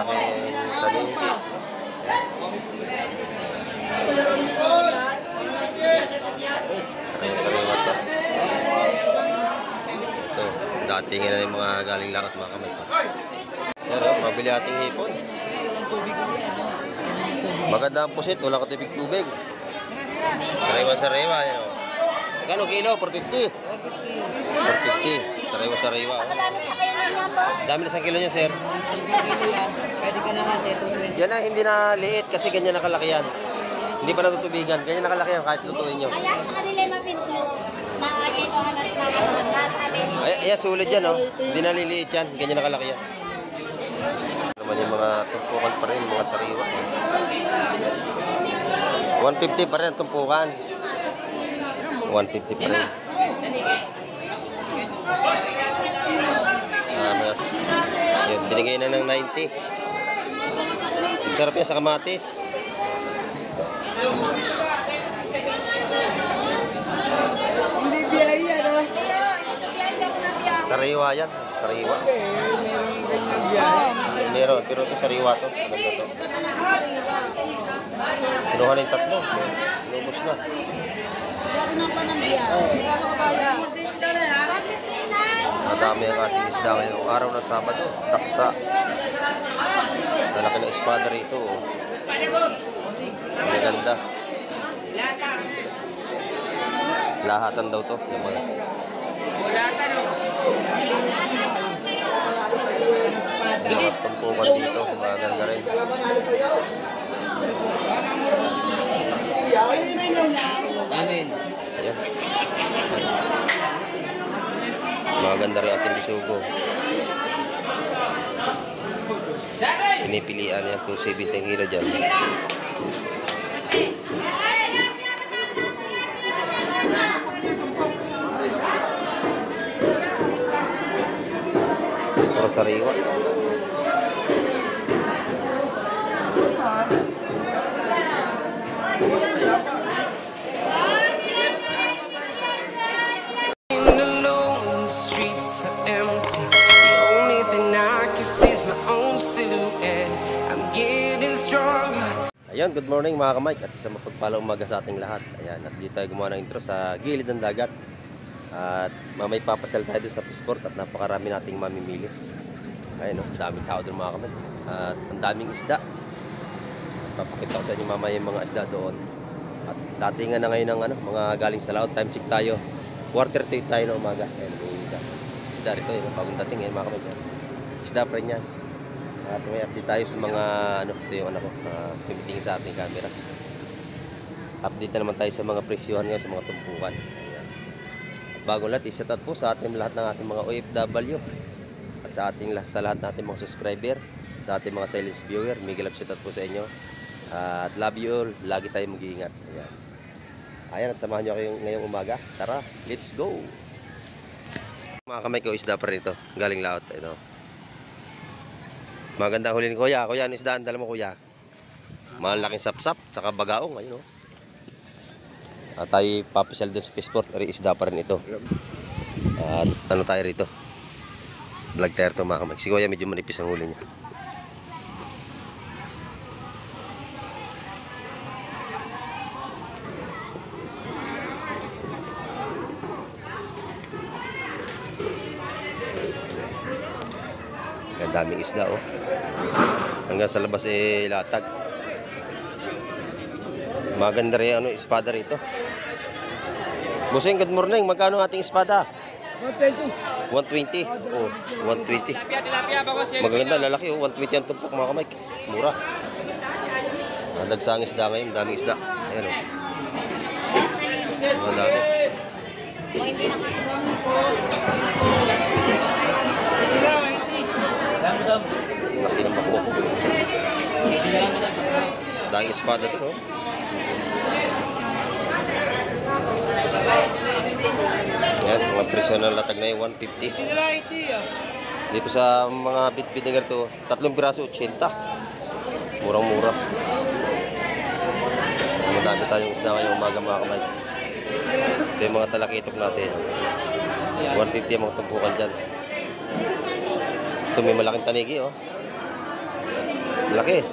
aking talingki. Sariwa to. Ito, dating na yung mga galing lakot mga kamay. Pero, mabili ating hipon. Maganda ang pusit, wala ka tubig-tubig. Sariwa-sariwa. Kano kilo? 450? 450. Sariwa-sariwa. Dami sa kilo niya po. Dami na sa kilo niya, sir. Pwede ka naman dito. Yan na, hindi na liit kasi ganyan nakalaki yan. Hindi pa natutubigan. Ganyan nakalaki yan kahit lutuin nyo. Kaya sa kanila yung mapintot. Ay, sulit yan, oh. Hindi na liliit yan. Ganyan nakalaki yan. Naman yung mga tumpukan pa rin, mga sariwa. 150 pa rin ang tumpukan. 150 pa rin. Yun, binigay na ng 90. Sarap yan sa kamatis. Hindi biyaya, no? Sariwa yan. Sariwa. Meron ganyan biyaya. Meron, pero ito sariwa to. Maganda to. Kinuha na yung tatlo. Inubos na. Madami ang ating isda ngayong araw ng Sabado. Taksa. Lalaki ng espada rito. Maganda. Lahatan daw to. Yung mga tumpukan dito. Maganda rin. Amen. Ayan. Maganda rin ating bisugo. Pinipilian yan 270 kilo dyan. Para sariwa. Ayan, good morning mga kamay at isang mapagpalang umaga sa ating lahat. Ayan, at dito tayo gumawa ng intro sa gilid ng dagat. At mamay papasal tayo doon sa Pisport at napakarami nating mamimili. Ayan, daming tao doon mga kamay. At ang daming isda. Papakita ko sa inyo mamaya yung mga isda doon. At datingan na ngayon ng mga galing sa laot. Time check tayo. 4:30 tayo na umaga. Ayan, isda rito, yung bagong dating ngayon mga kamay. Isda pa rin yan. At may update tayo sa mga ito yung tumitingin sa ating camera. Update na naman tayo sa mga presyohan ngayon sa mga tumpukan. Ayan. At bagong lahat, isatat po sa ating lahat ng ating mga OFW at sa lahat ng ating mga subscriber, sa ating mga silent viewer. Miguel up shout po sa inyo. At love you all. Lagi tayong mag-iingat. Ayan. Ayan, at samahan nyo kayo ngayong umaga. Tara, let's go! Mga kamay ko, isda pa rin ito. Galing laot. Ito. Maganda huli ni Kuya. Kuya, ano isdaan? Dala mo, Kuya. Malaking sapsap, saka bagaong. Ayun, oh. At tayo papasyal doon sa Pisport. Isda pa rin ito. At ano tayo rito? Vlog tayo ito mga kamay. Si Kuya medyo manipis ang huli niya. Daming isda, oh. Hanggang sa labas latag. Maganda rin espada rito. Busing, good morning. Magkano ang ating espada? 120. 120. Oh, 120. Maganda, lalaki, oh. 120 ang tumpok mga kamay. Mura. Nadagsang isda ngayon, daming isda. Ayan, oh. Madami. Laki ng bako. Dahil espada ito, no? Yan, mga presyo ng latag na yung 150. Dito sa mga bit-bit to, 3 piraso 80. Murang-mura. Madami tayong isda ngayong umaga mga kamay. Ito yung mga talakitok natin. 150 ang mga tumpukan dyan. Ito may malaking tanigi, oh. Laki.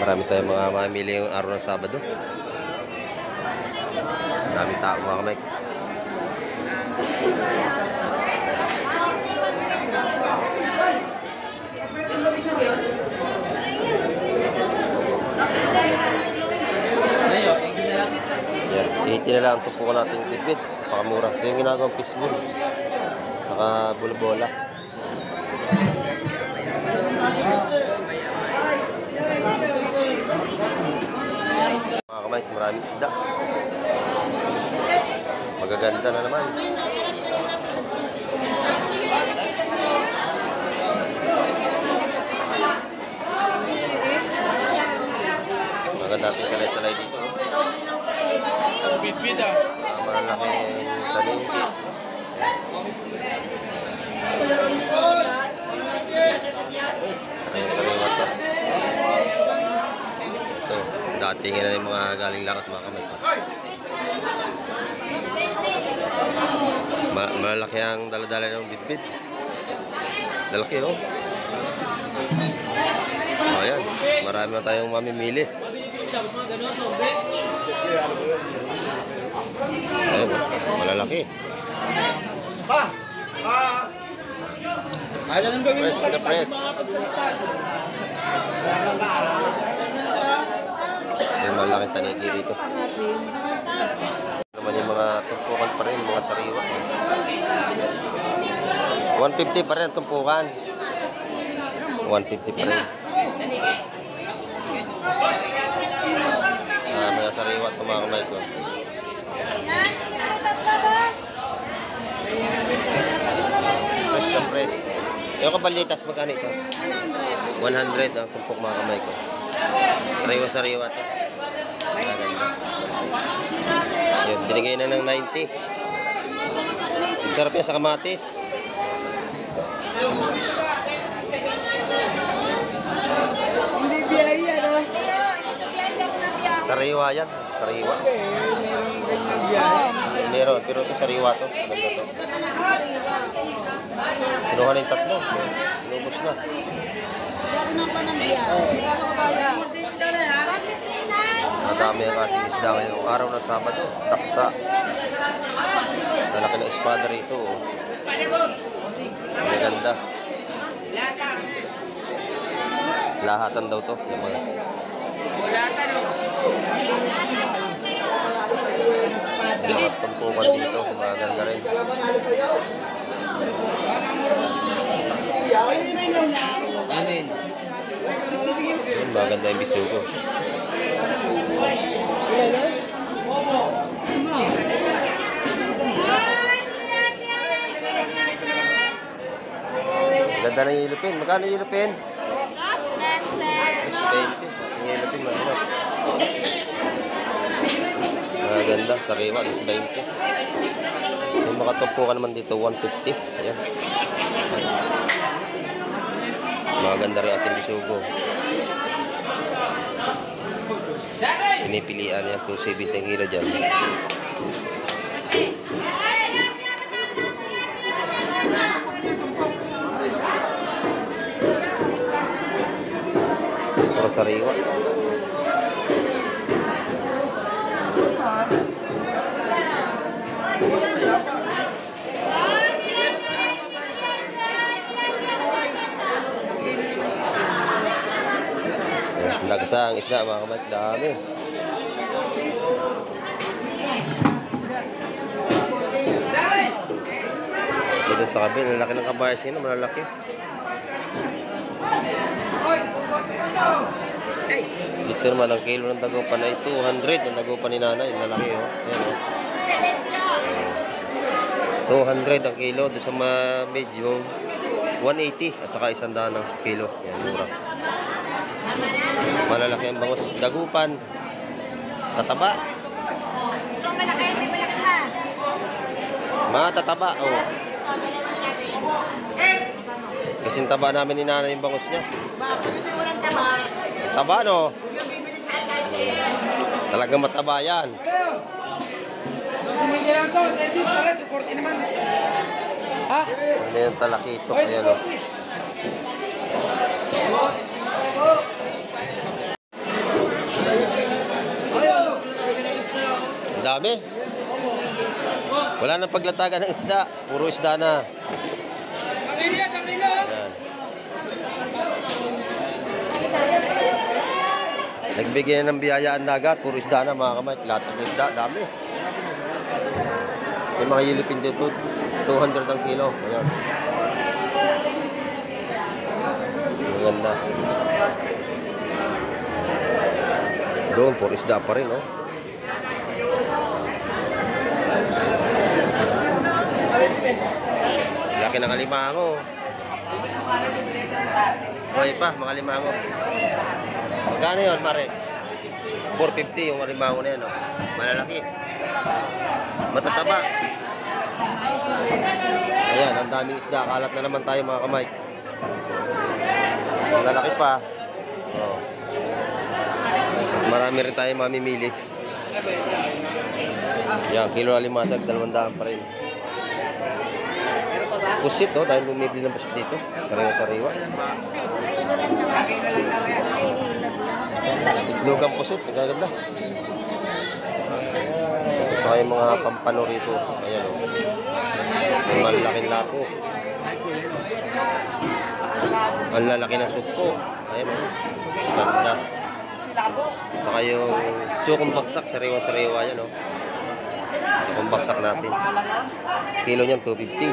Marami tayong mga mamili yung araw ng Sabado. Marami tao mga kamay. Yan, 80 na lang ang tupukan natin bitbit. Pakamura. Ito yung ginagawang fishball. Saka bulabola. Mga kamay, maraming isda. Magaganda na naman. Maganda natin salay-salay dito. Bitbit ah. Malaking tanim. Saka yung sariwat to. Ito, datingin na yung mga galing lakot mga kamay. Malaki ang daladala ng bitbit. Lalaki oh. Ayan, marami na tayong mamimili. Ayun, malalaki. Ayan ang gawin mo Press sa na press. Yung malaking tanigi rito. Naman yung mga tumpukan pa rin, mga sariwa. 150 pa rin ang tumpukan. 150 pa rin. Mga sariwa ito mga kamay ko. Press na press. Yung kabalitas, magkano ito? 100 ang tumpok mga kamay ko. Sariwa-sariwa ito. Maganda. Yun, binigay na ng 90. Sarap yan sa kamatis. Hindi biyaya, no? Sariwa yan. Sariwa. Meron ganyang biyahe. Meron, pero ito sariwa to. Maganda to. Kinuha na yung tatlo. Inubos na. Madami ang ating isda ngayong araw ng Sabado. Taksa. Malaki na espada rito. Oh. Maganda. Lahatan daw to. Yung mga. Mga tumpukan dito. Maganda rin. Amen. Yun, maganda yung bisugo. Ganda na yung ilupin. Magkano yung ilupin? 20. Yung ilupin, maganda. Maganda. Sariwa, 20. Yung makatumpukan naman dito, 150. Ayan. Maganda rin ating bisugo. Pinipilian niya 270 kilo dyan. Para sariwa. Lagsa ang isda mga kamay, dami. Dito sa kabin, lalaki ng kabayas ngayon, malalaki. Dito naman ang kilo ng dagupan ay 200 ang dagupan ni nanay, lalaki oh. Ayan, oh. 200 ang kilo, doon sa medium 180 at saka 100 ang kilo. Yan, mura. Malalaki ang bangus. Dagupan. Tataba. Matataba. Oh. Kasing taba namin ni nanay yung bangus niya. Taba no? Talagang mataba yan. Ano yung talakitok? Ayan o. Ang dami. Wala nang paglatagan ng isda. Puro isda na. Ayan. Nagbigay ng biyayaan dagat. Puro isda na mga kamay. Lahat ng isda. Dami. May mga yelipin dito. 200 ang kilo. Ayan. Ang ganda. Doon, puro isda pa rin, oh. Laki ng alimango. Buhay pa, mga alimango. Magkano yun, pare? 450 yung alimango na yan, oh. Malalaki. Matataba. Ayan, ang daming isda. Kalat na naman tayo, mga kamay. Malalaki pa. Oh. Marami rin tayo mamimili. Yan, kilo na limasag, 200 pa rin. Pusit, oh, dahil bumibili ng pusit dito. Sariwa-sariwa. Itlogang pusit, ang gaganda. Saka yung mga pampano rito. Ayan, oh. Yung malaking lapo. Ang lalaki ng suko. Ayan, oh. Ganda. Saka yung chukong baksak, sariwa-sariwa yan, oh. Chukong baksak natin. Kilo niyan, 250.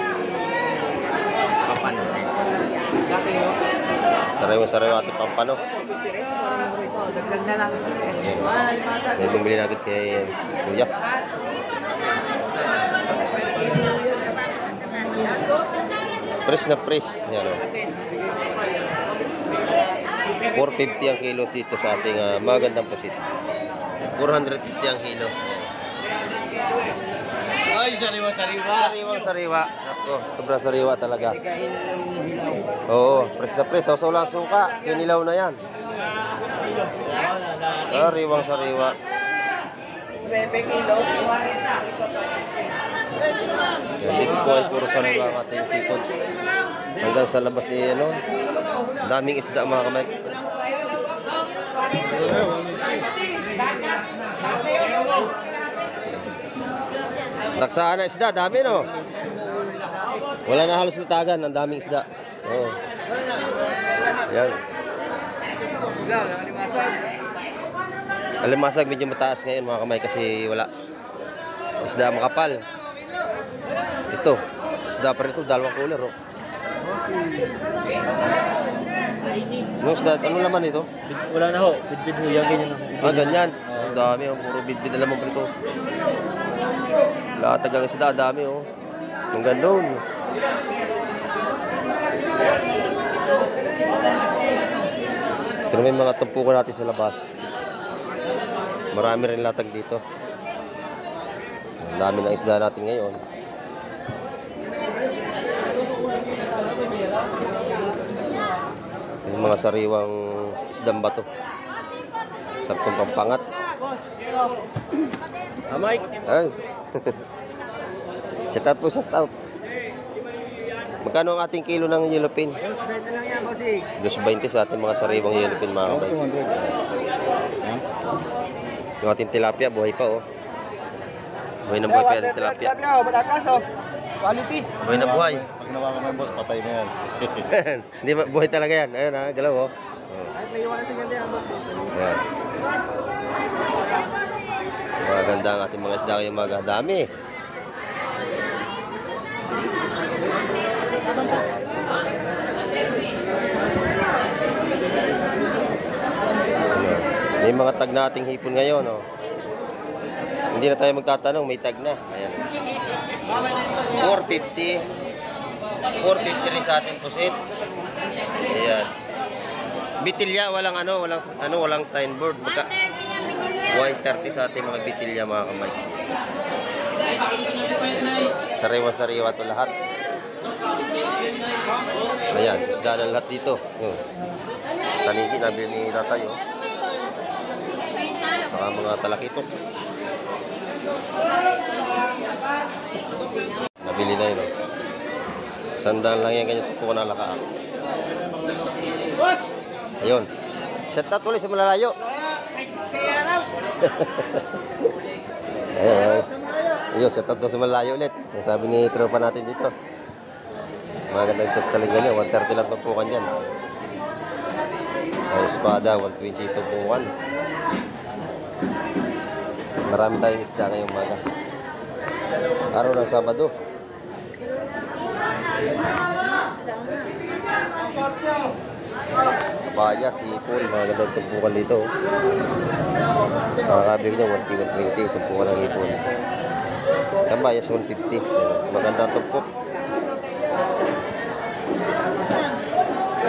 Sariwa-sariwa ating pampano. May bumili na agad kay Kuya. Press na press. Yan, oh. 450 ang kilo dito sa ating magandang pusit. 450 ang kilo. Ay, sariwa-sariwa. Sariwang-sariwa. Ako, sobrang sariwa talaga. Oo, press na press. So, lang suka. Kinilaw na yan. Sariwang-sariwa. 9 kilo. Yan, dito po ay puro sariwa ang ating seafood. Hanggang sa labas ay ano, daming isda mga kamay. Naksaan na isda, dami no. Wala na halos latagan, ang daming isda. Oo. Yan. Alimasag medyo mataas ngayon mga kamay kasi wala isda makapal. Ito, isda pa rin ito, dalawang cooler oh. Yung isda, ano naman ito? Wala na ho. Bidbid ho. Yan ganyan. Ah, ganyan. Ang dami oh, puro bidbid na lamang pa ito. Lahat tagang isda, dami oh. Ang ganda oh. Ito na may mga tumpukan natin sa labas. Marami rin latag dito. Ang dami ng isda natin ngayon. Yung mga sariwang isdang bato. Sarap ng pampangat. Mike. Ay. Shout out po, shout out. Magkano ang ating kilo ng yellowfin? 20 lang yan, bossing. 2.20 sa ating mga sariwang yellowfin mga kabay. Yung ating tilapia, buhay pa oh. Buhay na buhay pa yung tilapia. Matatas oh. Quality. Buhay na buhay. Pag nawakan mo yung boss, patay na yan. Hindi ba, buhay talaga yan. Ayun ha, galaw oh. Ay, may iwan na sa ganda yan, boss. Ayan. Maganda ang ating mga isda ngayong mga dami. May mga tag na ating hipon ngayon oh. Hindi na tayo magtatanong, may tag na. Ayan. 450. 450 rin sa ating pusit. Ayan. Bitilya, walang signboard. 130 yan, bitin yan. 130 sa ating mga bitilya mga kamay. Sariwa-sariwa to lahat. Ayan, isda na lahat dito. Tanigi, nabili ni tatay oh. Saka mga talakitok. Nabili na yun oh. Sandaan lang yan, ganyan po na laka. Ayun. Set out ulit sa malalayo. Ayun. Ayun, set out sa malalayo ulit. Yung sabi ni tropa natin dito. Magandang text sa linggo niya. 130 lang tumpukan dyan. Ang espada, 120 tumpukan. Marami tayong isda ngayong umaga. Araw ng Sabado. Kabaya, sipon, mga gandang tumpukan dito. Makakabig niya, 120 tumpukan ng hipon. Kabaya, 150. Magandang tumpok.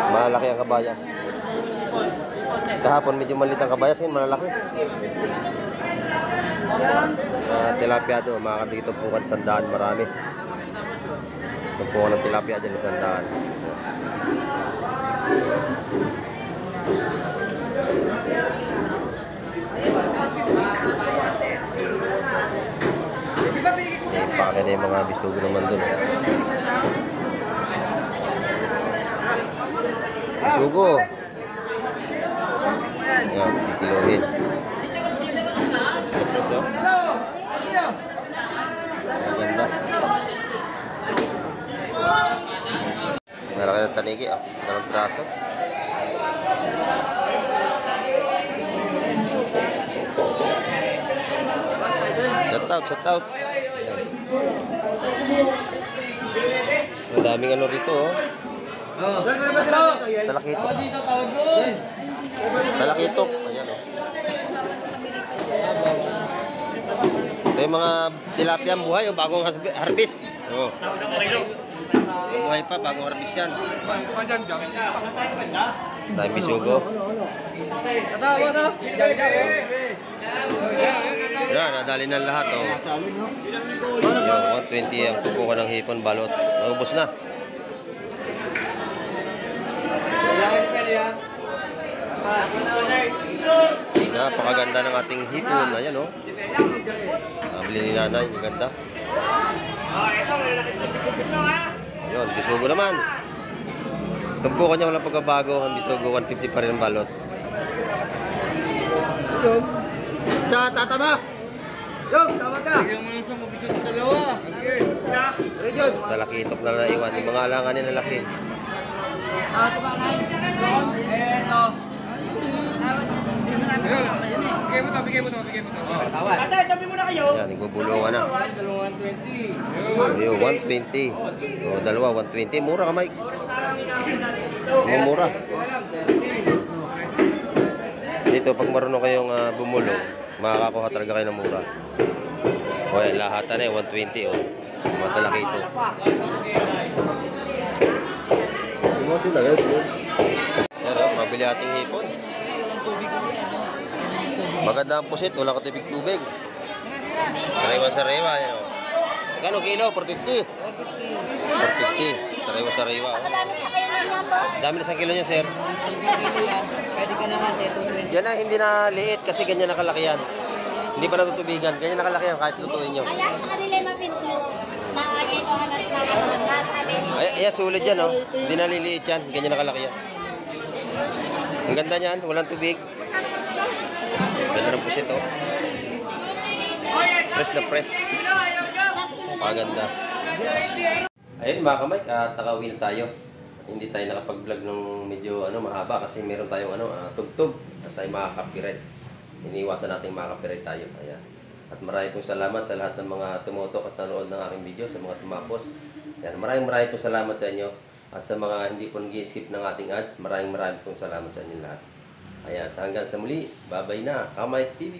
Malaki ang kabayas. Kahapon medyo maliit ang kabayas, ngayon malalaki. Tilapia doon, makakabig tumpukan 100, marami. Tumpukan ng tilapia dyan, 100. Pakay na yung mga bisugo naman dun. Bisugo. Yan, kikilohin. So, maganda. Malaki ng tanigi, oh. Dalawang braso. Shout out. Ayan. Ang daming ano rito, oh. Talakitok. Talakitok. Ayan, oh. Ito yung mga tilapia ang buhay, oh. Bagong harvest. Oh. Buhay pa, bagong harvest yan. Dahil bisugo. Yan, nadali na lahat, oh. Yung 120 ang kukuha ng hipon, balot. Naubos na. Napakaganda ng ating hipon. Ayan, oh. Nabili ni nanay, ang ganda. Ayun, bisugo naman. Tumpukan niya walang pagkabago. Ang bisugo, 150 pa rin ang balot. Sa tatama. Yung, tama ka. Talakitok na naiwan. Yung mga alangan niya na laki. Bigay mo to. Atay, tabi mo na kayo. Yan, nagbubulungan na. 120. O, dalawa, 120. Mura ka, Mike. Mura. Dito, pag marunong kayong bumulong, makakakuha talaga kayo ng mura. O, yan, lahatan na 120. O, mga talakito. Pero, mabili ating hipon. Maganda ang pusit, wala ka tubig-tubig. Sariwa-sariwa. Kano kilo? 450? 450. Sariwa-sariwa. Madami sa kayo niya, boss. Dami na sa kilo niya, sir. Pwede ka naman, Yan na, hindi na liit kasi ganyan nakalaki yan. Hindi pa natutubigan. Ganyan nakalaki yan kahit lutuin nyo. Kaya sa kanila yung mapintot. Nakakitohan at nasabi niyo. Ay, sulit yan, oh. Hindi na liliit yan. Ganyan nakalaki yan. Ang ganda niyan, walang tubig. Ganda ng pusit, oh. Press na press. Paganda. Ayun mga kamay, nakauwi na tayo. Hindi tayo nakapag-vlog ng medyo mahaba kasi meron tayong tugtog at tayo makaka-copyright. Iniiwasan natin makaka-copyright tayo. Ayan. At marami pong salamat sa lahat ng mga tumutok at nanood ng aking video, sa mga tumapos. Ayan. Maraming pong salamat sa inyo. At sa mga hindi po nag-skip ng ating ads, maraming pong salamat sa inyo lahat. Ayan. Hanggang sa muli. Bye-bye na. Kamay TV!